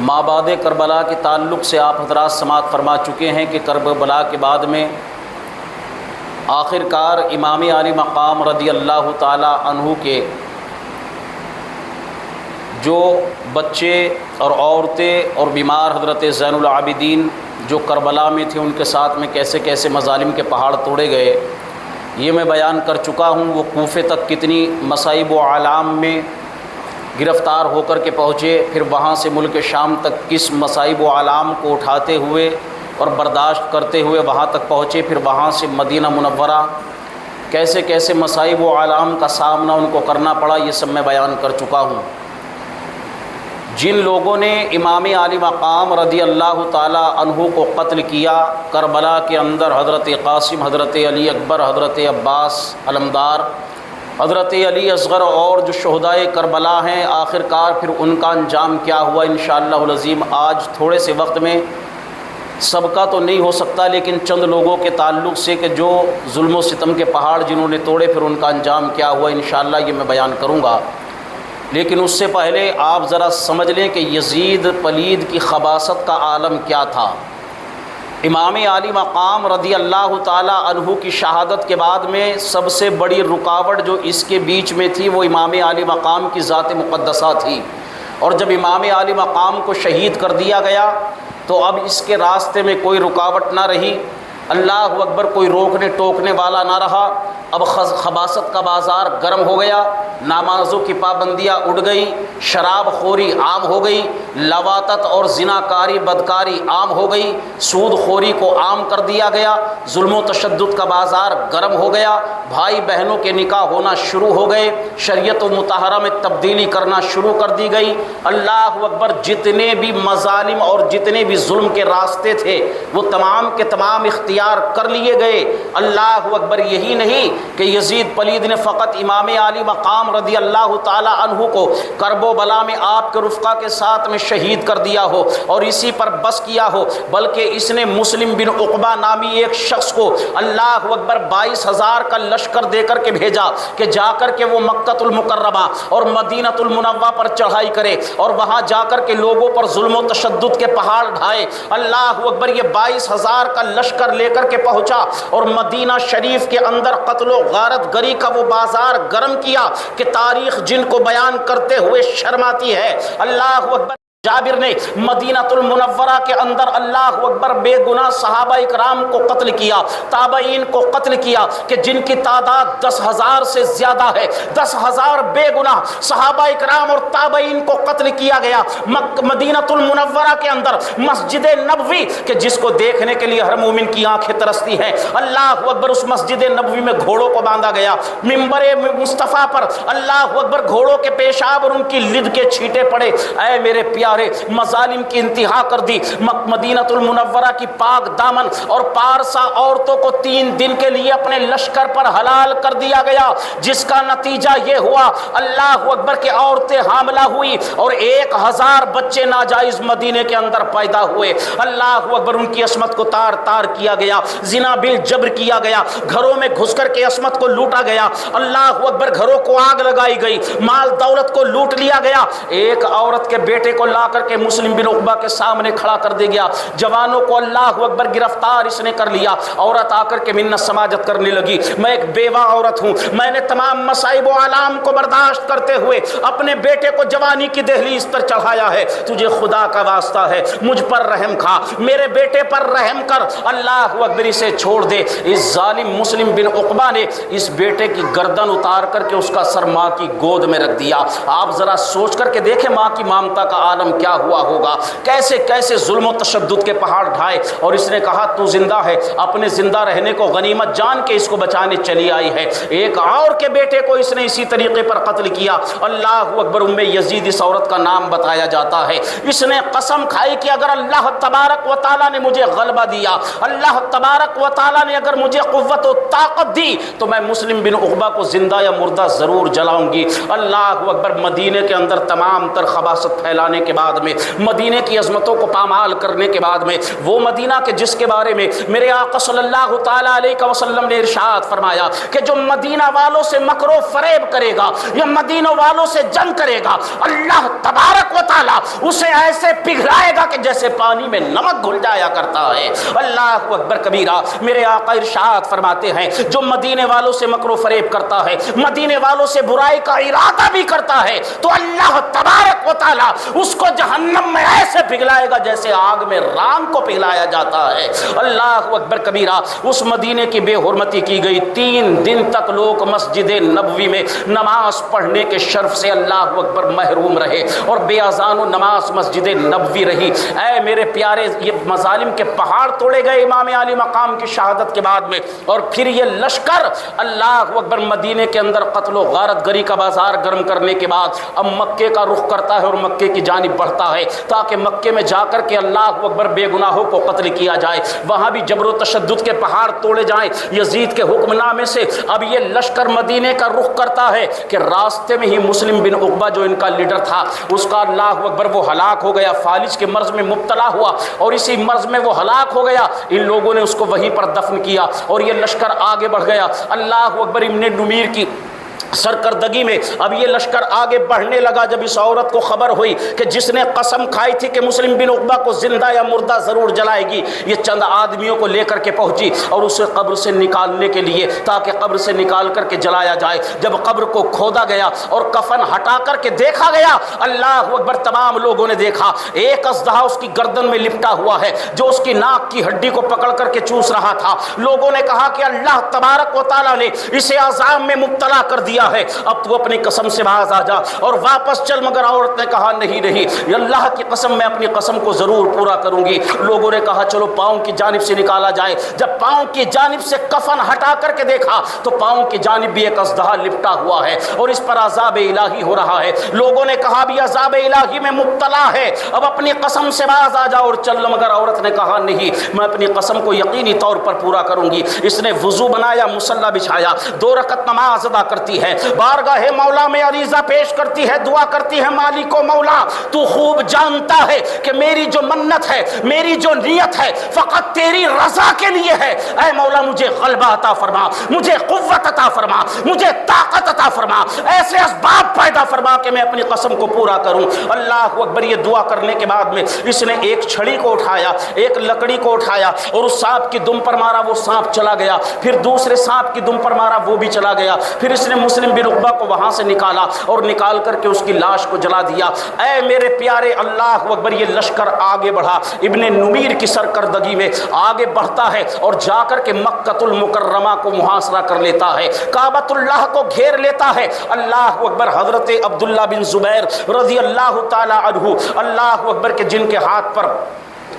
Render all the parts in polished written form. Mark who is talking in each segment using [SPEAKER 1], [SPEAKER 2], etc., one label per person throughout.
[SPEAKER 1] مابعد کربلا کے تعلق سے آپ حضرات سماعت فرما چکے ہیں کہ کربلا کے بعد میں آخر کار امام عالی مقام رضی اللہ تعالی عنہ کے جو بچے اور عورتیں اور بیمار حضرت زین العابدین جو کربلا میں تھے، ان کے ساتھ میں کیسے کیسے مظالم کے پہاڑ توڑے گئے، یہ میں بیان کر چکا ہوں۔ وہ کوفے تک کتنی مصائب و آلام میں گرفتار ہو کر کے پہنچے، پھر وہاں سے ملک شام تک کس مصائب و آلام کو اٹھاتے ہوئے اور برداشت کرتے ہوئے وہاں تک پہنچے، پھر وہاں سے مدینہ منورہ کیسے کیسے مصائب و آلام کا سامنا ان کو کرنا پڑا، یہ سب میں بیان کر چکا ہوں۔ جن لوگوں نے امام عالی مقام رضی اللہ تعالی عنہ کو قتل کیا، کربلا کے اندر حضرت قاسم، حضرت علی اکبر، حضرت عباس علمدار، حضرت علی اصغر اور جو شہدائے کربلا ہیں، آخر کار پھر ان کا انجام کیا ہوا، انشاءاللہ العظیم آج تھوڑے سے وقت میں سب کا تو نہیں ہو سکتا، لیکن چند لوگوں کے تعلق سے کہ جو ظلم و ستم کے پہاڑ جنہوں نے توڑے، پھر ان کا انجام کیا ہوا، انشاءاللہ یہ میں بیان کروں گا۔ لیکن اس سے پہلے آپ ذرا سمجھ لیں کہ یزید پلید کی خباثت کا عالم کیا تھا۔ امام عالی مقام رضی اللہ تعالی عنہ کی شہادت کے بعد میں سب سے بڑی رکاوٹ جو اس کے بیچ میں تھی وہ امام عالی مقام کی ذات مقدسہ تھی، اور جب امام عالی مقام کو شہید کر دیا گیا تو اب اس کے راستے میں کوئی رکاوٹ نہ رہی، اللہ اکبر، کوئی روکنے ٹوکنے والا نہ رہا۔ اب خباثت کا بازار گرم ہو گیا، نمازوں کی پابندیاں اڑ گئی، شراب خوری عام ہو گئی، لواطت اور زناکاری بدکاری عام ہو گئی، سود خوری کو عام کر دیا گیا، ظلم و تشدد کا بازار گرم ہو گیا، بھائی بہنوں کے نکاح ہونا شروع ہو گئے، شریعت و مطہرہ میں تبدیلی کرنا شروع کر دی گئی۔ اللہ اکبر، جتنے بھی مظالم اور جتنے بھی ظلم کے راستے تھے وہ تمام کے تمام اختیار کر لیے گئے۔ اللہ اکبر، یہی نہیں کہ یزید پلید نے فقط امام عالی مقام رضی اللہ تعالی عنہ کو کرب و بلا میں آپ کے رفقا کے ساتھ میں شہید کر دیا ہو اور اسی پر بس کیا ہو، بلکہ اس نے مسلم بن عقبہ نامی ایک شخص کو اللہ اکبر 22,000 کا لشکر دے کر کے بھیجا کہ جا کر کے وہ مکۃ المکرمہ اور مدینہ المنورہ پر چڑھائی کرے اور وہاں جا کر کے لوگوں پر ظلم و تشدد کے پہاڑ ڈھائے۔ اللہ اکبر، یہ 22,000 کا لشکر لے کر کے پہنچا اور مدینہ شریف کے اندر قتل و غارت گری کا وہ بازار گرم کیا کہ تاریخ جن کو بیان کرتے ہوئے شرم آتی ہے۔ اللہ اکبر، جابر نے مدینہ المنورہ کے اندر اللہ اکبر بے گناہ صحابہ اکرام کو قتل کیا، تابعین کو قتل کیا کہ جن کی تعداد 10,000 سے زیادہ ہے۔ 10,000 بے گناہ صحابہ اکرام اور تابعین کو قتل کیا گیا مدینہ المنورہ کے اندر، مسجد نبوی کہ جس کو دیکھنے کے لیے ہر مومن کی آنکھیں ترستی ہیں۔ اللہ اکبر، اس مسجد نبوی میں گھوڑوں کو باندھا گیا، ممبر مصطفیٰ پر اللہ اکبر گھوڑوں کے پیشاب اور ان کی لد کے چھینٹے پڑے۔ اے میرے پیارے، مظالم کی انتہا کر دی۔ مدینہ المنورہ کی پاک دامن اور پارسا عورتوں کو 3 دن کے لیے اپنے لشکر پر حلال کر دیا گیا، جس کا نتیجہ یہ ہوا اللہ اکبر کہ عورتیں حاملہ ہوئی اور 1,000 بچے ناجائز مدینے کے اندر پیدا ہوئے۔ اللہ اکبر، ان کی عصمت کو تار تار کیا گیا، زنا بالجبر کیا گیا، گھروں میں گھس کر کے عصمت کو لوٹا گیا۔ اللہ اکبر، گھروں کو آگ لگائی گئی، مال دولت کو لوٹ لیا گیا۔ ایک عورت کے بیٹے کو لا کر کے مسلم بن عقبہ کے سامنے کھڑا کر دیا گیا، جوانوں کو اللہ اکبر گرفتار اس نے کر لیا۔ عورت آ کر کے منت سماجت کرنے لگی، میں ایک بیوہ عورت ہوں، میں نے تمام مصائب و آلام کو برداشت کرتے ہوئے اپنے بیٹے کو جوانی کی دہلیز پر چڑھایا ہے، تجھے خدا کا واسطہ ہے مجھ پر رحم کھا، میرے بیٹے پر رحم کر، اللہ اکبر اسے چھوڑ دے۔ اس ظالم مسلم بن عقبہ نے اس بیٹے کی گردن اتار کر کے اس کا سر ماں کی گود میں رکھ دیا۔ آپ ذرا سوچ کر کے دیکھیں ماں کی ممتا کا عالم کیا ہوا ہوگا، کیسے کیسے ظلم و تشدد کے پہاڑ ڈھائے، اور اس نے کہا تو زندہ ہے، اپنے زندہ رہنے کو غنیمت جان کے اس کو بچانے چلی آئی ہے۔ ایک اور کے بیٹے کو اس نے اسی طریقے پر قتل کیا۔ اللہ اکبر، ام یزید اس عورت کا نام بتایا جاتا ہے۔ اس نے قسم کھائی کہ اگر اللہ تبارک و تعالیٰ نے مجھے غلبہ دیا، اللہ تبارک و تعالیٰ نے اگر مجھے قوت و طاقت دی تو میں مسلم بن عقبہ کو زندہ یا مردہ ضرور جلاؤں گی۔ اللہ اکبر، مدینے کے اندر تمام تر خباثت پھیلانے کے بعد میں، مدینے کی عظمتوں کو پامال کرنے کے بعد میں، وہ مدینہ کے جس کے بارے میں میرے آقا صلی اللہ تعالیٰ علیہ وسلم نے ارشاد فرمایا کہ جو مدینہ والوں سے مکر و فریب کرے گا یا مدینہ والوں سے جنگ کرے گا، اللہ تبارک و تعالیٰ اسے ایسے پگھلائے گا کہ جیسے پانی میں نمک گھل جایا کرتا ہے۔ اللہ اکبر کبیرہ۔ میرے آقا ارشاد فرماتے ہیں جو مدینے والوں سے مکر و فریب کرتا ہے، مدینے والوں سے برائی کا ارادہ بھی کرتا ہے، تو اللہ تبارک و تعالیٰ اس کو جہنم میں ایسے پگھلائے گا جیسے آگ میں ران کو پگھلایا جاتا ہے۔ اللہ اکبر کبیرہ۔ اس مدینے کی بے حرمتی کی گئی، 3 دن تک لوگ مسجد نبوی میں نماز پڑھنے کے شرف سے اللہ اکبر محروم رہے اور بے اذان و نماز مسجد نبوی رہی۔ اے میرے پیارے، یہ مظالم کے پہاڑ توڑے گئے امام عالی مقام کی شہادت کے بعد میں، اور پھر یہ لشکر اللہ اکبر مدینے کے اندر قتل و غارت گری کا بازار گرم کرنے کے بعد اب مکے کا رخ کرتا ہے اور مکے کی جانب بڑھتا ہے تاکہ مکے میں جا کر کے اللہ اکبر بے گناہوں کو قتل کیا جائے، وہاں بھی جبر و تشدد کے پہاڑ توڑے جائیں یزید کے حکم نامے سے۔ اب یہ لشکر مدینے کا رخ کرتا ہے کہ راستے میں ہی مسلم بن عقبہ جو ان کا لیڈر تھا، اس کا اللہ اکبر وہ ہلاک ہو گیا، فالج کے مرض میں مبتلا ہوا اور اسی مرض میں وہ ہلاک ہو گیا۔ ان لوگوں نے اس کو وہیں پر دفن کیا اور یہ لشکر آگے بڑھ گیا۔ اللہ اکبر ابن نمیر کی سرکردگی میں اب یہ لشکر آگے بڑھنے لگا۔ جب اس عورت کو خبر ہوئی کہ جس نے قسم کھائی تھی کہ مسلم بن عقبہ کو زندہ یا مردہ ضرور جلائے گی، یہ چند آدمیوں کو لے کر کے پہنچی اور اسے قبر سے نکالنے کے لیے تاکہ قبر سے نکال کر کے جلایا جائے۔ جب قبر کو کھودا گیا اور کفن ہٹا کر کے دیکھا گیا، اللہ اکبر تمام لوگوں نے دیکھا ایک اژدہا اس کی گردن میں لپٹا ہوا ہے جو اس کی ناک کی ہڈی کو پکڑ کر کے چوس رہا تھا۔ لوگوں نے کہا کہ اللہ تبارک و تعالیٰ نے اسے عذاب میں مبتلا کر دیا ہے، اب تو اپنی قسم سے باز آ جا اور واپس چل۔ مگر عورت نے کہا نہیں نہیں، اللہ کی قسم میں اپنی قسم کو ضرور پورا کروں گی۔ لوگوں نے کہا چلو پاؤں کی جانب سے نکالا جائے۔ جب پاؤں کی جانب سے کفن ہٹا کر کے دیکھا تو پاؤں کی جانب بھی ایک اژدہا لپٹا ہوا ہے اور اس پر عذاب الہی ہو رہا ہے۔ لوگوں نے کہا بھی عذاب الہی میں مبتلا ہے، اب اپنی قسم سے باز آ جا اور چل۔ مگر عورت نے کہا نہیں، میں اپنی قسم کو یقینی طور پر پورا کروں گی۔ اس نے وضو بنایا، مصلی بچھایا، 2 رکعت نماز ادا کرتی ہے، بارگاہ مولا میں عریضہ پیش کرتی ہے، دعا کرتی ہے مالک و مولا تو خوب جانتا ہے کہ میری جو منت ہے، میری جو نیت ہے فقط تیری رضا کے لیے ہے۔ اے مولا مجھے غلبہ عطا فرما، مجھے قوت عطا فرما، مجھے طاقت عطا فرما، ایسے اسباب پیدا فرما کہ میں اپنی قسم کو پورا کروں۔ اللہ اکبر۔ یہ دعا کرنے کے بعد میں اس نے ایک چھڑی کو اٹھایا، ایک لکڑی کو اٹھایا اور اس سانپ کی دم پر مارا، وہ سانپ چلا گیا۔ پھر دوسرے سانپ کی دم پر مارا، وہ بھی چلا گیا۔ پھر اس نے مسلم بن عقبہ کو وہاں سے نکالا اور نکال کر کے اس کی لاش کو جلا دیا۔ اے میرے پیارے، اللہ اکبر، یہ لشکر آگے بڑھا، ابن نمیر کی سرکردگی میں آگے بڑھتا ہے اور جا کر کے مکۃ المکرمہ کو محاصرہ کر لیتا ہے، کعبۃ اللہ کو گھیر لیتا ہے۔ اللہ اکبر۔ حضرت عبداللہ بن زبیر رضی اللہ تعالی عنہ، اللہ اکبر، کے جن کے ہاتھ پر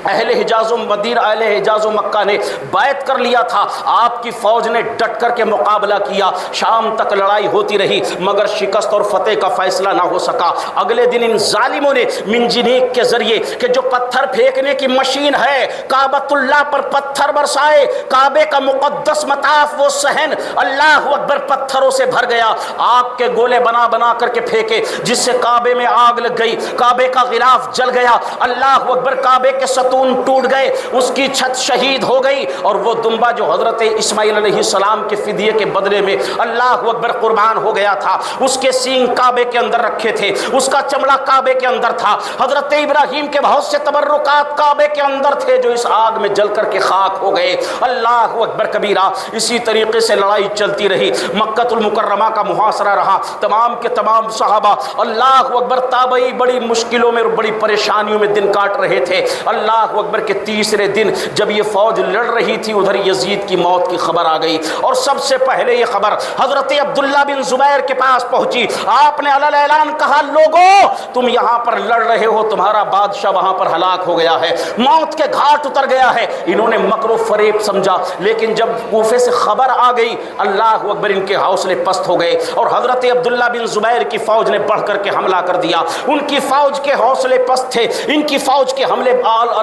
[SPEAKER 1] اہل حجاز و مدینہ، اہل حجاز و مکہ نے بیعت کر لیا تھا، آپ کی فوج نے ڈٹ کر کے مقابلہ کیا۔ شام تک لڑائی ہوتی رہی مگر شکست اور فتح کا فیصلہ نہ ہو سکا۔ اگلے دن ان ظالموں نے منجنیق کے ذریعے کہ جو پتھر پھینکنے کی مشین ہے، کعبۃ اللہ پر پتھر برسائے، کعبے کا مقدس مطاف وہ صحن اللہ اکبر پتھروں سے بھر گیا، آگ کے گولے بنا بنا کر کے پھینکے جس سے کعبے میں آگ لگ گئی، کعبے کا غلاف جل گیا۔ اللہ اکبر۔ کعبے کے ستون ٹوٹ گئے، اس کی چھت شہید ہو گئی اور وہ دمبا جو حضرت اسماعیل علیہ السلام کے فدیے کے بدلے میں اللہ اکبر قربان ہو گیا تھا، اس کے سینگ کعبے کے اندر رکھے تھے، اس کا چمڑا کعبے کے اندر تھا۔ حضرت ابراہیم کے بہت سے تبرکات کعبے کے اندر تھے جو اس آگ میں جل کر کے خاک ہو گئے۔ اللہ اکبر کبیرہ۔ اسی طریقے سے لڑائی چلتی رہی، مکۃ المکرمہ کا محاصرہ رہا، تمام کے تمام صحابہ اللہ اکبر تابعی بڑی مشکلوں میں اور بڑی پریشانیوں میں دن کاٹ رہے تھے۔ اللہ اکبر کے تیسرے دن جب یہ فوج لڑ رہی تھی، ادھر یزید کی موت کی خبر آ گئی اور سب سے پہلے یہ خبر حضرت عبداللہ بن زبیر کے پاس پہنچی۔ آپ نے علل اعلان کہا، لوگوں تم یہاں پر لڑ رہے ہو، تمہارا بادشاہ وہاں پر ہلاک ہو گیا ہے، موت کے گھاٹ اتر گیا ہے۔ انہوں نے مکر و فریب سمجھا، لیکن جب کوفے سے خبر آ گئی اللہ اکبر ان کے حوصلے پست ہو گئے اور حضرت عبداللہ بن زبیر کی فوج نے بڑھ کر کے حملہ کر دیا۔ ان کی فوج کے حوصلے پست تھے، ان کی فوج کے حملے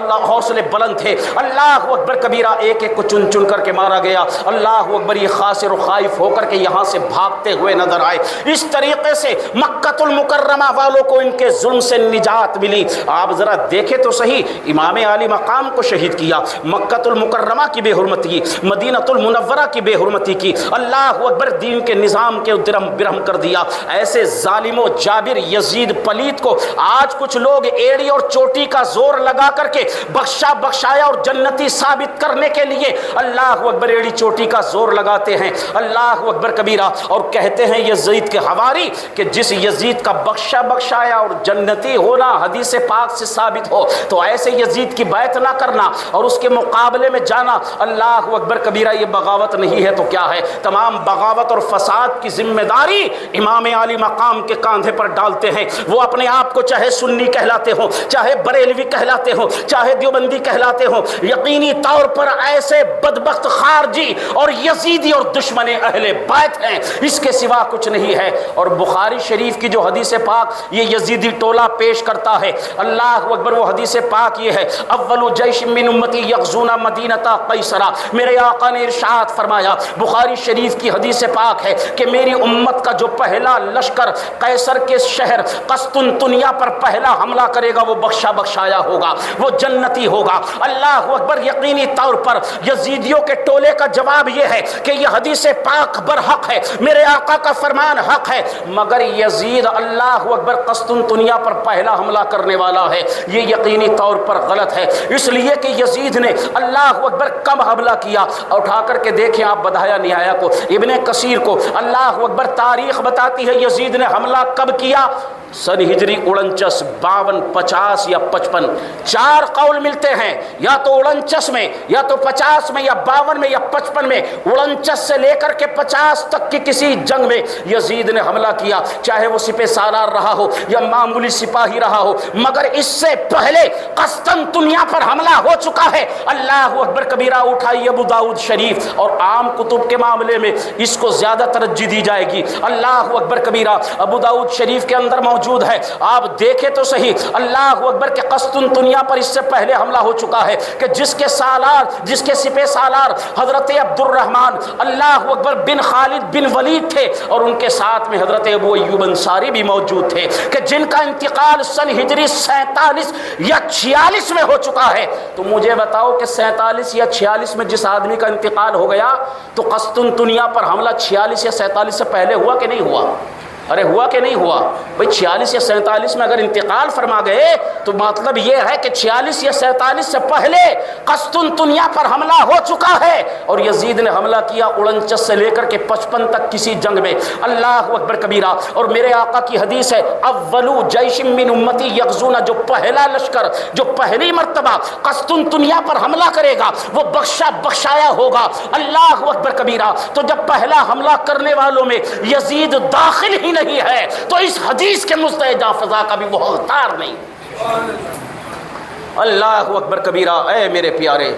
[SPEAKER 1] اللہ حوصلے بلند تھے، اللہ اکبر کبیرہ، ایک ایک کو چن چن کر کے مارا گیا۔ اللہ اکبر، یہ خاسر و خائف ہو کر کے یہاں سے بھاگتے ہوئے نظر آئے۔ اس طریقے سے مکہ المکرمہ والوں کو ان کے ظلم سے نجات ملی۔ آپ ذرا دیکھیں تو صحیح، امام عالی مقام کو شہید کیا، مکہ المکرمہ کی بے حرمتی، مدینہ المنورہ کی بے حرمتی کی، اللہ اکبر دین کے نظام کے درہم برہم کر دیا۔ ایسے ظالم و جابر یزید پلیت کو آج کچھ لوگ ایڑی اور چوٹی کا زور لگا کر کے بخشا بخشایا اور جنتی ثابت کرنے کے لیے اللہ اکبر ایڑی چوٹی کا زور لگاتے ہیں، اللہ اکبر کبیرہ، اور کہتے ہیں یزید کے حواری کہ جس یزید کا بخشا بخشایا اور جنتی ہونا حدیث پاک سے ثابت ہو تو ایسے یزید کی بیعت نہ کرنا اور اس کے مقابلے میں جانا اللہ اکبر کبیرہ یہ بغاوت نہیں ہے تو کیا ہے؟ تمام بغاوت اور فساد کی ذمہ داری امام عالی مقام کے کاندھے پر ڈالتے ہیں۔ وہ اپنے آپ کو چاہے سنی کہلاتے ہوں، چاہے بریلوی کہلاتے ہوں، چاہے دیوبندی کہلاتے ہوں، یقینی طور پر ایسے بدبخت خارجی اور یزیدی اور دشمن اہل بیت ہیں، اس کے سوا کچھ نہیں ہے۔ اور بخاری شریف کی جو حدیث پاک یہ یزیدی ٹولہ پیش کرتا ہے، اللہ اکبر، وہ حدیث پاک یہ ہے، اول جیش من امتی یغزون مدینہ قیصرہ، میرے آقا نے ارشاد فرمایا، بخاری شریف کی حدیث پاک ہے کہ میری امت کا جو پہلا لشکر قیصر کے شہر قسطنطنیہ پر پہلا حملہ کرے گا وہ بخشا بخشایا ہوگا، وہ جنتی ہوگا۔ اللہ اکبر، یقینی طور پر یزیدیوں کے ٹولے کا جواب یہ ہے کہ یہ حدیث پاک برحق ہے، میرے آقا کا فرمان حق ہے، مگر یزید اللہ اکبر قسطنطنیہ پر پہلا حملہ کرنے والا ہے، یہ یقینی طور پر غلط ہے، اس لیے کہ یزید نے اللہ اکبر کب حملہ کیا؟ اٹھا کر کے دیکھیں آپ بدایہ نہایہ کو، ابن کثیر کو، اللہ اکبر تاریخ بتاتی ہے یزید نے حملہ کب کیا؟ سن ہجری 49، 52، 50 یا 55، چار قول ملتے ہیں، یا تو 49 میں، یا تو 50 میں، یا 52 میں، یا 55 میں۔ 49 سے لے کر کے 50 تک کی کسی جنگ میں یزید نے حملہ کیا، چاہے وہ سپہ سالار رہا ہو یا معمولی سپاہی رہا ہو، مگر اس سے پہلے قسطنطنیہ پر حملہ ہو چکا ہے۔ اللہ اکبر کبیرہ، اٹھائی ابو داؤد شریف، اور عام کتب کے معاملے میں اس کو زیادہ ترجیح دی جائے گی۔ اللہ اکبر کبیرہ ابو داؤد شریف کے اندر موجود ہے، آپ دیکھیں تو صحیح، اللہ اکبر کے قسطنطنیہ پر اس سے پہلے حملہ ہو چکا ہے کہ جس کے سپہ سالار حضرت عبد الرحمن اللہ اکبر بن خالد بن ولید تھے، اور ان کے ساتھ میں حضرت ابو ایوب انصاری بھی موجود تھے کہ جن کا انتقال سن ہجری 47 یا 46 میں ہو چکا ہے۔ تو مجھے بتاؤ کہ 47 یا 46 میں جس آدمی کا انتقال ہو گیا تو قسطنطنیہ پر حملہ 46 یا 47 سے پہلے ہوا کہ نہیں ہوا؟ ارے ہوا کہ نہیں ہوا بھئی؟ 46 یا 47 میں اگر انتقال فرما گئے تو مطلب یہ ہے کہ 46 یا 47 سے پہلے قسطنطنیہ پر حملہ ہو چکا ہے، اور یزید نے حملہ کیا 49 سے لے کر کے 55 تک کسی جنگ میں۔ اللہ اکبر کبیرہ، اور میرے آقا کی حدیث ہے، اولو جیش من امتی یغزون، جو پہلا لشکر، جو پہلی مرتبہ قسطنطنیہ پر حملہ کرے گا وہ بخشا بخشایا ہوگا۔ اللہ اکبر کبیرہ، تو جب پہلا حملہ کرنے والوں میں یزید داخل ہی نہیں ہے تو اس حدیث کے مستحجہ فضا کا بھی وہ حقدار نہیں۔ اللہ اکبر کبیرہ، اے میرے پیارے،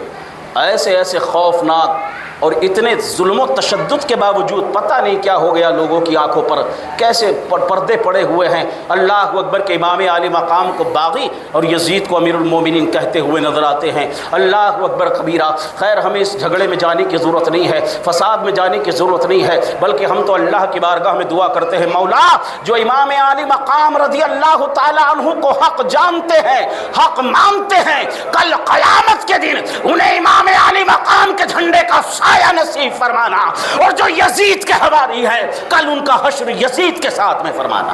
[SPEAKER 1] ایسے ایسے خوفناک اور اتنے ظلم و تشدد کے باوجود پتہ نہیں کیا ہو گیا لوگوں کی آنکھوں پر، کیسے پردے پڑے ہوئے ہیں۔ اللہ اکبر کے امام عالی مقام کو باغی اور یزید کو امیر المومنین کہتے ہوئے نظر آتے ہیں۔ اللہ اکبر کبیرہ، خیر ہمیں اس جھگڑے میں جانے کی ضرورت نہیں ہے، فساد میں جانے کی ضرورت نہیں ہے، بلکہ ہم تو اللہ کی بارگاہ میں دعا کرتے ہیں، مولا جو امام عالی مقام رضی اللہ تعالی عنہ کو حق جانتے ہیں، حق مانتے ہیں، کل قیامت کے دن انہیں امام عالی مقام کے جھنڈے کا سایہ نصیب فرمانا، اور جو یزید کے حواری ہے کل ان کا حشر یزید کے ساتھ میں فرمانا۔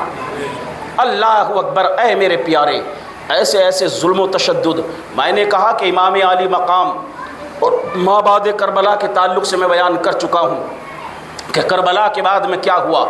[SPEAKER 1] اللہ اکبر، اے میرے پیارے، ایسے ایسے ظلم و تشدد، میں نے کہا کہ امام عالی مقام اور مابعد کربلا کے تعلق سے میں بیان کر چکا ہوں کہ کربلا کے بعد میں کیا ہوا،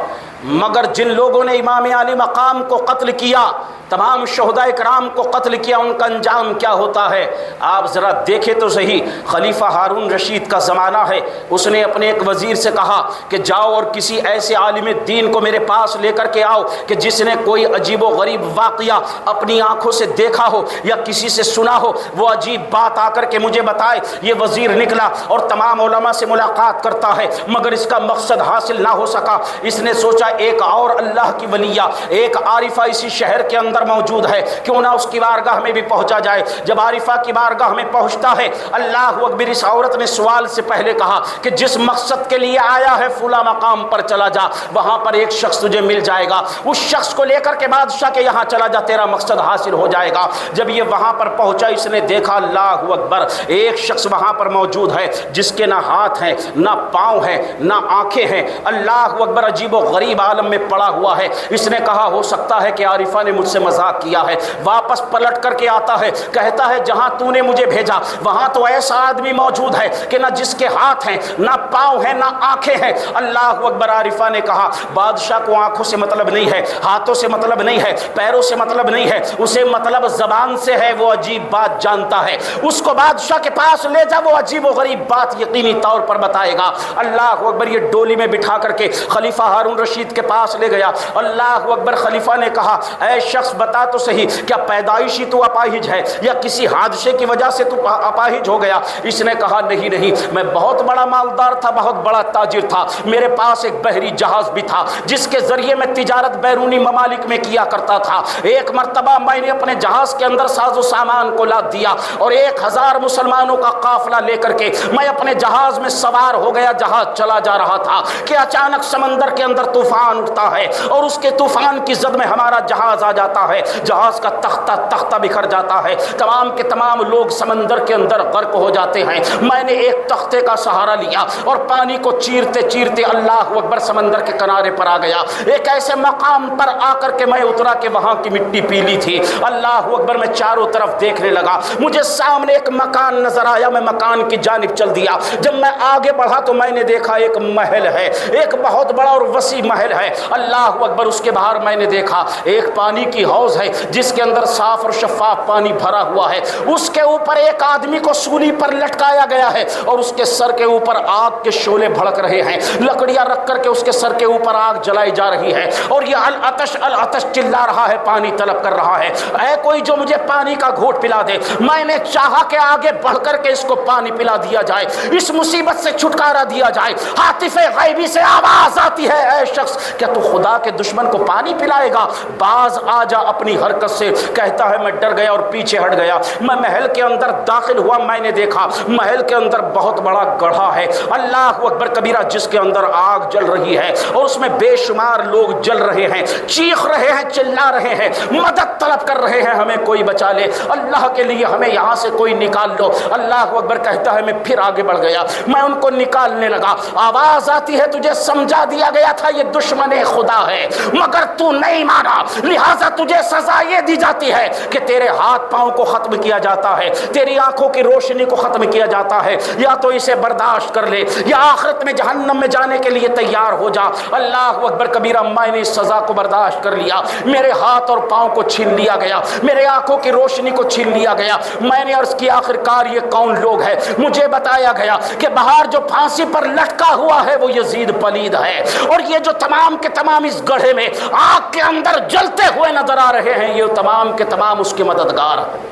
[SPEAKER 1] مگر جن لوگوں نے امام عالی مقام کو قتل کیا، تمام شہداء کرام کو قتل کیا، ان کا انجام کیا ہوتا ہے آپ ذرا دیکھیں تو صحیح۔ خلیفہ ہارون رشید کا زمانہ ہے، اس نے اپنے ایک وزیر سے کہا کہ جاؤ اور کسی ایسے عالم دین کو میرے پاس لے کر کے آؤ کہ جس نے کوئی عجیب و غریب واقعہ اپنی آنکھوں سے دیکھا ہو یا کسی سے سنا ہو، وہ عجیب بات آ کر کے مجھے بتائے۔ یہ وزیر نکلا اور تمام علماء سے ملاقات کرتا ہے، مگر اس کا مقصد حاصل نہ ہو سکا۔ اس نے سوچا ایک اور اللہ کی ولیہ، ایک عارفہ اسی شہر کے اندر اندر موجود ہے، کیوں نہ اس کی بارگاہ میں بھی پہنچا جائے۔ جب عارفہ کی بارگاہ میں پہنچتا ہے، اللہ اکبر، اس عورت نے سوال سے پہلے کہا کہ جس مقصد کے لیے آیا ہے فلاں مقام پر چلا جا، وہاں پر ایک شخص تجھے مل جائے گا، اس شخص کو لے کر کے بادشاہ کے یہاں چلا جا، تیرا مقصد حاصل ہو جائے گا۔ جب یہ وہاں پر پہنچا، اس نے دیکھا اللہ اکبر، ایک شخص وہاں پر موجود ہے جس کے نہ ہاتھ ہیں نہ پاؤں ہیں نہ آنکھیں ہیں، اللہ اکبر، عجیب و غریب عالم میں پڑا ہوا ہے۔ اس نے کہا ہو سکتا ہے کہ عارفہ نے مجھ سے مذاق کیا ہے۔ واپس پلٹ کر کے آتا ہے، کہتا ہے جہاں تو نے مجھے بھیجا وہاں تو ایسا آدمی موجود ہے کہ نہ جس کے ہاتھ ہیں نہ پاؤں ہیں نہ آنکھیں ہیں۔ اللہ اکبر، عارفہ نے کہا بادشاہ کو آنکھوں سے مطلب نہیں ہے، ہاتھوں سے مطلب نہیں ہے، پیروں سے مطلب نہیں ہے، اسے مطلب زبان سے ہے، وہ عجیب بات جانتا ہے، اس کو بادشاہ کے پاس لے جا، وہ عجیب و غریب بات یقینی طور پر بتائے گا۔ اللہ اکبر، یہ ڈولی میں بٹھا کر کے خلیفہ ہارون رشید کے پاس لے گیا۔ اللہ اکبر، خلیفہ نے کہا اے شخص بتا تو صحیح، کیا پیدائشی تو اپاہج ہے یا کسی حادثے کی وجہ سے تو اپاہج ہو گیا؟ اس نے کہا نہیں نہیں، میں بہت بڑا مالدار تھا، بہت بڑا تاجر تھا، میرے پاس ایک بحری جہاز بھی تھا جس کے ذریعے میں تجارت بیرونی ممالک میں کیا کرتا تھا۔ ایک مرتبہ میں نے اپنے جہاز کے اندر ساز و سامان کو لاد دیا اور 1000 مسلمانوں کا قافلہ لے کر کے میں اپنے جہاز میں سوار ہو گیا، جہاز چلا جا رہا تھا کہ اچانک سمندر کے اندر طوفان اٹھتا ہے اور اس کے طوفان کی زد میں ہمارا جہاز آ جاتا ہے، جہاز کا تختہ بکھر جاتا ہے، تمام کے تمام لوگ سمندر کے اندر غرق ہو جاتے ہیں۔ میں نے ایک تختے کا سہارا لیا اور پانی کو چیرتے چیرتے اللہ اکبر سمندر کے کنارے پر آ گیا۔ ایک ایسے مقام پر آ کر کے میں اترا کہ وہاں کی مٹی پیلی تھی۔ اللہ اکبر، میں چاروں طرف دیکھنے لگا، مجھے سامنے ایک مکان نظر آیا، میں مکان کی جانب چل دیا۔ جب میں آگے بڑھا تو میں نے دیکھا ایک محل ہے، ایک بہت بڑا اور وسیع محل ہے۔ اللہ اکبر، اس کے باہر میں نے دیکھا ایک پانی کی حوض ہے جس کے اندر صاف اور شفاف پانی بھرا ہوا ہے، اس کے اوپر ایک آدمی کو سولی پر لٹکایا گیا ہے اور اس کے سر کے اوپر آگ کے شعلے بھڑک رہے ہیں، لکڑیاں رکھ کر کے اس کے سر کے اوپر آگ جلائی جا رہی ہے اور یہ العطش العطش چلا رہا ہے، پانی طلب کر رہا ہے، اے کوئی جو مجھے پانی کا گھونٹ پلا دے۔ میں نے چاہا کہ آگے بڑھ کر کے اس کو پانی پلا دیا جائے، اس مصیبت سے چھٹکارا دیا جائے۔ ہاتف غیبی سے آواز آتی ہے اے شخص، کیا تو خدا کے دشمن کو پانی پلائے گا؟ باز آ جا اپنی حرکت سے۔ کہتا ہے میں ڈر گیا اور پیچھے ہٹ گیا۔ میں محل کے اندر داخل ہوا، میں نے دیکھا محل کے اندر بہت بڑا گڑھا ہے، اللہ اکبر کبیرہ، جس کے اندر آگ جل رہی ہے اور اس میں بے شمار لوگ جل رہے ہیں، چیخ رہے ہیں، چلا رہے ہیں، مدد طلب کر رہے ہیں، ہمیں کوئی بچا لے، اللہ کے لیے ہمیں یہاں سے کوئی نکال لو۔ اللہ اکبر کہتا ہے میں پھر آگے بڑھ گیا، میں ان کو نکالنے لگا۔ آواز آتی ہے تجھے سمجھا دیا گیا تھا یہ دشمن خدا ہے مگر تو نہیں مانا، لہٰذا تجھے سزا یہ دی جاتی ہے کہ تیرے ہاتھ پاؤں کو ختم کیا جاتا ہے، تیری آنکھوں کی روشنی کو ختم کیا جاتا ہے، یا تو اسے برداشت کر لے یا آخرت میں جہنم میں جانے کے لیے تیار ہو جا۔ اللہ اکبر کبیرہ، میں نے اس سزا کو برداشت کر لیا، میرے ہاتھ اور پاؤں کو چھین لیا گیا، میرے آنکھوں کی روشنی کو چھین لیا گیا۔ میں نے عرض کی آخرکار یہ کون لوگ ہیں؟ مجھے بتایا گیا کہ باہر جو پھانسی پر لٹکا ہوا ہے وہ یزید پلید ہے، اور یہ جو تمام کے تمام اس گڑھے میں آگ کے اندر جلتے ہوئے نظر آ رہے ہیں یہ تمام کے تمام اس کے مددگار ہیں۔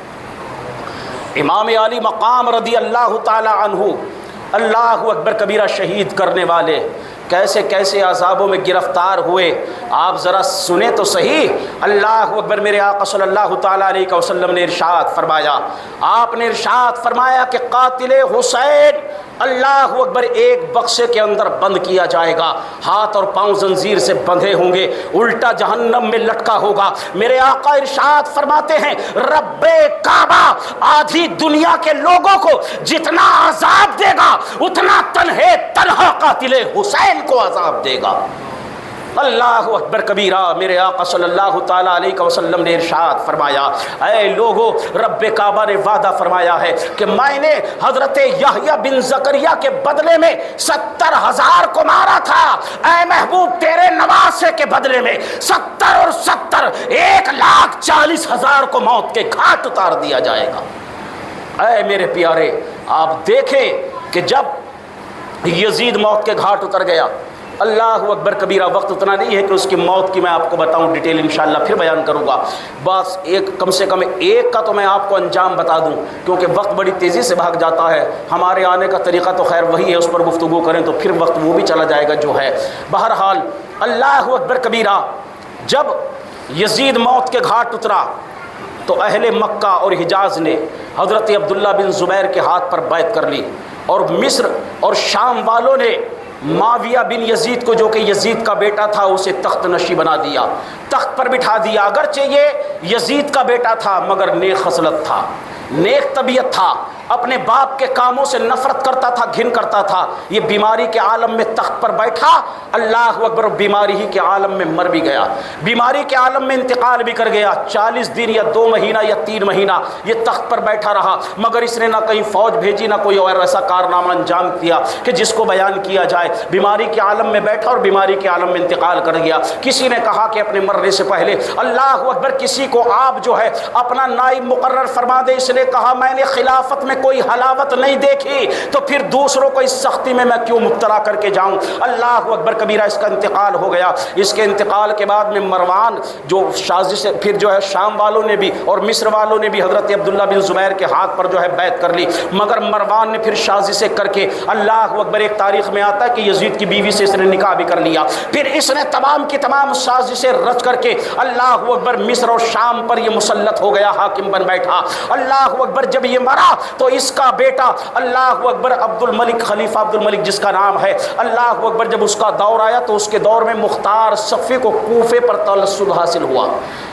[SPEAKER 1] امام علی مقام رضی اللہ تعالی عنہ، اللہ اکبر کبیرہ، شہید کرنے والے کیسے کیسے عذابوں میں گرفتار ہوئے، آپ ذرا سنیں تو صحیح۔ اللہ اکبر، میرے آقا صلی اللہ تعالیٰ علیہ وسلم نے ارشاد فرمایا، آپ نے ارشاد فرمایا کہ قاتل حسین اللہ اکبر ایک بکسے کے اندر بند کیا جائے گا، ہاتھ اور پاؤں زنجیر سے بندھے ہوں گے، الٹا جہنم میں لٹکا ہوگا۔ میرے آقا ارشاد فرماتے ہیں رب کعبہ آدھی دنیا کے لوگوں کو جتنا عذاب دے گا اتنا تنہا قاتل حسین کو عذاب دے گا۔ اللہ اکبر کبیرہ، میرے آقا صلی اللہ تعالیٰ علیہ وسلم نے ارشاد فرمایا، اے لوگو، رب کعبہ نے وعدہ فرمایا ہے کہ میں نے حضرت یحییٰ بن زکریا کے بدلے میں 70,000 کو مارا تھا، اے محبوب تیرے نواسے کے بدلے میں 70 اور 70 1,40,000 کو موت کے گھاٹ اتار دیا جائے گا۔ اے میرے پیارے، آپ دیکھیں کہ جب یزید موت کے گھاٹ اتر گیا، اللہ اکبر کبیرہ، وقت اتنا نہیں ہے کہ اس کی موت کی میں آپ کو بتاؤں، ڈیٹیل انشاءاللہ پھر بیان کروں گا، بس کم سے کم ایک کا تو میں آپ کو انجام بتا دوں، کیونکہ وقت بڑی تیزی سے بھاگ جاتا ہے، ہمارے آنے کا طریقہ تو خیر وہی ہے، اس پر گفتگو کریں تو پھر وقت وہ بھی چلا جائے گا جو ہے۔ بہرحال اللہ اکبر کبیرہ، جب یزید موت کے گھاٹ اترا تو اہل مکہ اور حجاز نے حضرت عبداللہ بن زبیر کے ہاتھ پر بیعت کر لی، اور مصر اور شام والوں نے معاویہ بن یزید کو، جو کہ یزید کا بیٹا تھا، اسے تخت نشی بنا دیا، تخت پر بٹھا دیا۔ اگرچہ یہ یزید کا بیٹا تھا مگر نیک خصلت تھا، نیک طبیعت تھا، اپنے باپ کے کاموں سے نفرت کرتا تھا، گھن کرتا تھا۔ یہ بیماری کے عالم میں تخت پر بیٹھا، اللہ اکبر، بیماری ہی کے عالم میں مر بھی گیا، بیماری کے عالم میں انتقال بھی کر گیا۔ 40 دن یا 2 مہینہ یا 3 مہینہ یہ تخت پر بیٹھا رہا، مگر اس نے نہ کہیں فوج بھیجی، نہ کوئی اور ایسا کارنامہ انجام دیا کہ جس کو بیان کیا جائے۔ بیماری کے عالم میں بیٹھا اور بیماری کے عالم میں انتقال کر گیا۔ کسی نے کہا کہ اپنے مرنے سے پہلے اللہ اکبر کسی کو آپ جو ہے اپنا نائب مقرر فرما دے۔ اس نے کہا میں نے خلافت میں کوئی حلاوت نہیں دیکھی، تو پھر دوسروں کو اس سختی میں کیوں مبتلا کر کے جاؤں۔ اللہ اکبر کبیرہ، اس کا انتقال ہو گیا۔ اس کے انتقال کے بعد میں مروان جو سازش، پھر جو ہے شام والوں نے بھی اور مصر والوں نے بھی حضرت عبداللہ بن زبیر کے ہاتھ پر جو ہے بیعت کر لی، مگر مروان نے پھر سازشیں کر کے، اللہ اکبر، ایک تاریخ میں آتا ہے کہ یزید کی بیوی سے اس نے نکاح بھی کر لیا۔ پھر اس نے تمام کی تمام سازشیں رچ کر کے اللہ اکبر مصر اور شام پر یہ مسلط ہو گیا، حاکم بن بیٹھا۔ اللہ اکبر، جب یہ مرا تو اس کا بیٹا اللہ اکبر عبد الملک، خلیفہ عبد الملک جس کا نام ہے، اللہ اکبر، جب اس کا دور آیا تو اس کے دور میں مختار سقفی کو کوفے پر تسلط حاصل ہوا۔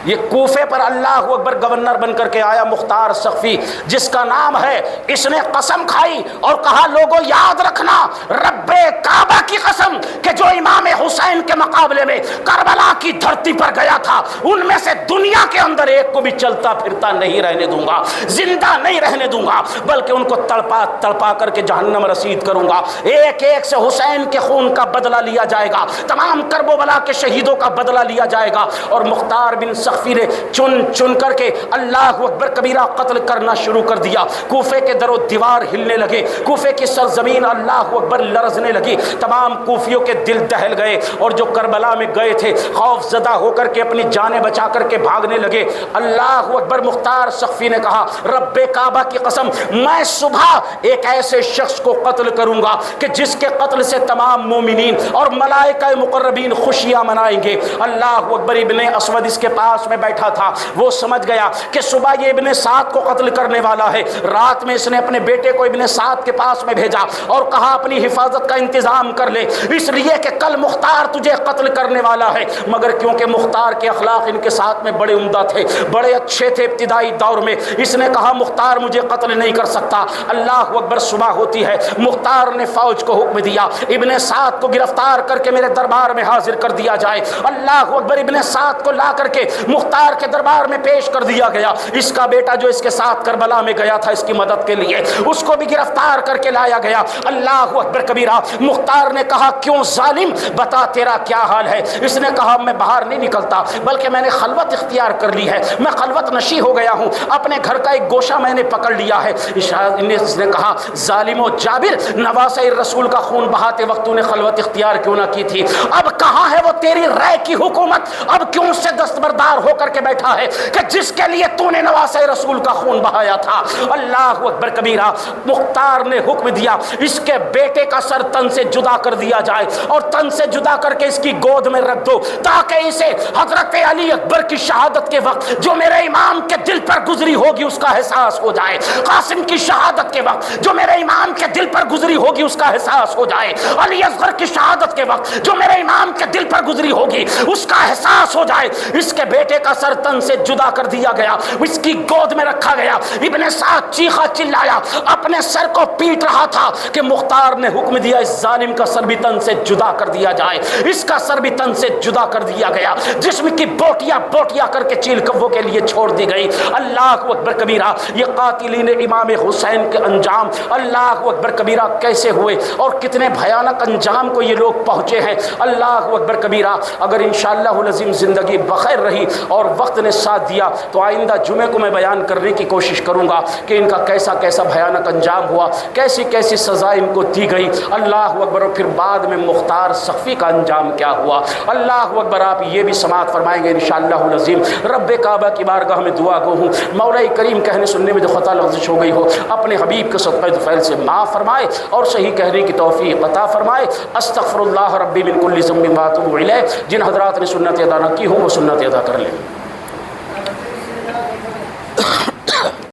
[SPEAKER 1] یہ کوفے پر اللہ اکبر گورنر بن کر کے آیا مختار سقفی جس کا نام ہے۔ اس نے قسم کھائی اور کہا لوگوں یاد رکھنا، رب کعبہ کی قسم کہ جو امام حسین کے مقابلے میں کربلا کی دھرتی پر گیا تھا، ان میں سے دنیا کے اندر ایک کو بھی چلتا پھرتا نہیں رہنے دوں گا، زندہ نہیں رہنے دوں گا، بلکہ ان کو تڑپا تڑپا کر کے جہنم رسید کروں گا۔ ایک ایک سے حسین کے خون کا بدلہ لیا جائے گا، تمام کرب و بلا کے شہیدوں کا بدلہ لیا جائے گا۔ اور مختار بن سقفی نے چن چن کر کے اللہ اکبر کبیرہ قتل کرنا شروع کر دیا۔ کوفے کے در و دیوار ہلنے لگے، کوفے کی سرزمین اللہ اکبر لرزنے لگی، تمام کوفیوں کے دل دہل گئے، اور جو کربلا میں گئے تھے خوف زدہ ہو کر کے اپنی جانیں بچا کر کے بھاگنے لگے۔ اللہ اکبر، مختار سقفی نے کہا رب کعبہ کی قسم میں صبح ایک ایسے شخص کو قتل کروں گا کہ جس کے قتل سے تمام مومنین اور ملائکہ مقربین خوشیاں منائیں گے۔ اللہ اکبر، ابن اسود اس کے پاس میں بیٹھا تھا، وہ سمجھ گیا کہ صبح یہ ابن سعد کو قتل کرنے والا ہے۔ رات میں اس نے اپنے بیٹے کو ابن سعد کے پاس میں بھیجا اور کہا اپنی حفاظت کا انتظام کر لے، اس لیے کہ کل مختار تجھے قتل کرنے والا ہے۔ مگر کیونکہ مختار کے اخلاق ان کے ساتھ میں بڑے عمدہ تھے، بڑے اچھے تھے ابتدائی دور میں، اس نے کہا مختار مجھے قتل نہیں کر سکتا۔ اللہ اکبر، صبح ہوتی ہے، مختار نے فوج کو حکم دیا ابن سعد کو گرفتار کر کے میرے دربار میں حاضر کر دیا جائے۔ اللہ اکبر، ابن سعد کو لا کر کے مختار کے دربار میں پیش کر دیا گیا۔ اس کا بیٹا جو اس کے ساتھ کربلا میں گیا تھا اس کی مدد کے لیے، اس کو بھی گرفتار کر کے لایا گیا۔ اللہ اکبر کبیرہ، مختار نے کہا کیوں ظالم، بتا تیرا کیا حال ہے؟ اس نے کہا میں باہر نہیں نکلتا، بلکہ میں نے خلوت اختیار کر لی ہے، میں خلوت نشی ہو گیا ہوں، اپنے گھر کا ایک گوشہ میں نے پکڑ لیا ہے۔ اس نے کہا ظالم و جابر، نواسہ رسول کا خون بہاتے وقت تو نے خلوت اختیار کیوں نہ کی تھی؟ اب کہاں ہے وہ تیری رائے کی حکومت؟ اب کیوں اس سے دستبردار ہو کر کے بیٹھا ہے کہ جس کے لیے تو نے نواسہ رسول کا خون بہایا تھا؟ اللہ اکبر کبیرہ، مختار نے حکم دیا اس کے بیٹے کا سر تن سے جدا کر دیا جائے، اور تن سے جدا کر کے اس کی گود میں رکھ دو، تاکہ اسے حضرت علی اکبر کی شہادت کے وقت جو میرے امام کے دل پر گزری ہوگی اس کا احساس ہو جائے، قاسم کی شہادت کے وقت جو میرے امام کے دل پر گزری ہوگی اس کا احساس ہو جائے، علی اصغر کی شہادت کے وقت جو میرے امام کے دل پر گزری ہوگی اس کا احساس ہو جائے۔ اس کے بیٹے کا سر تن سے جدا کر دیا گیا، اس کی گود میں رکھا گیا۔ ابن سعد چیخا چلایا، اپنے سر کو پیٹ رہا تھا کہ مختار نے حکم دیا اس ظالم کا سر بھی تن سے جدا کر دیا جائے۔ اس کا سر بھی تن سے جدا کر دیا گیا، جسم کی بوٹیاں بوٹیاں کر کے چیل کبوں کے لیے چھوڑ دی گئی۔ اللہ اکبر کبیرہ، یہ قاتلین امام حسین کے انجام اللہ اکبر کبیرہ کیسے ہوئے اور کتنے بھیانک انجام کو یہ لوگ پہنچے ہیں۔ اللہ اکبر کبیرہ، اگر انشاءاللہ العظیم زندگی بخیر رہی اور وقت نے ساتھ دیا تو آئندہ جمعے کو میں بیان کرنے کی کوشش کروں گا کہ ان کا کیسا کیسا بھیانک انجام ہوا، کیسی کیسی سزا ان کو دی گئی۔ اللہ اکبر، اور پھر بعد میں مختار سقفی کا انجام کیا ہوا۔ اللہ اکبر، آپ یہ بھی سماعت فرمائیں گے انشاءاللہ العظیم۔ رب کعبہ کی بارگاہ میں دعا گو ہوں، مولا کریم کہنے سننے میں جو خطا لغزش ہو گئی ہو کو اپنے حبیب کے صدقہ فیل سے معاف فرمائے اور صحیح کہنے کی توفیق عطا فرمائے۔ استغفر اللہ ربی من کل ذنب و اتوب الیہ۔ جن حضرات نے سنت ادا نہ کی ہو وہ سنت ادا کر لیں۔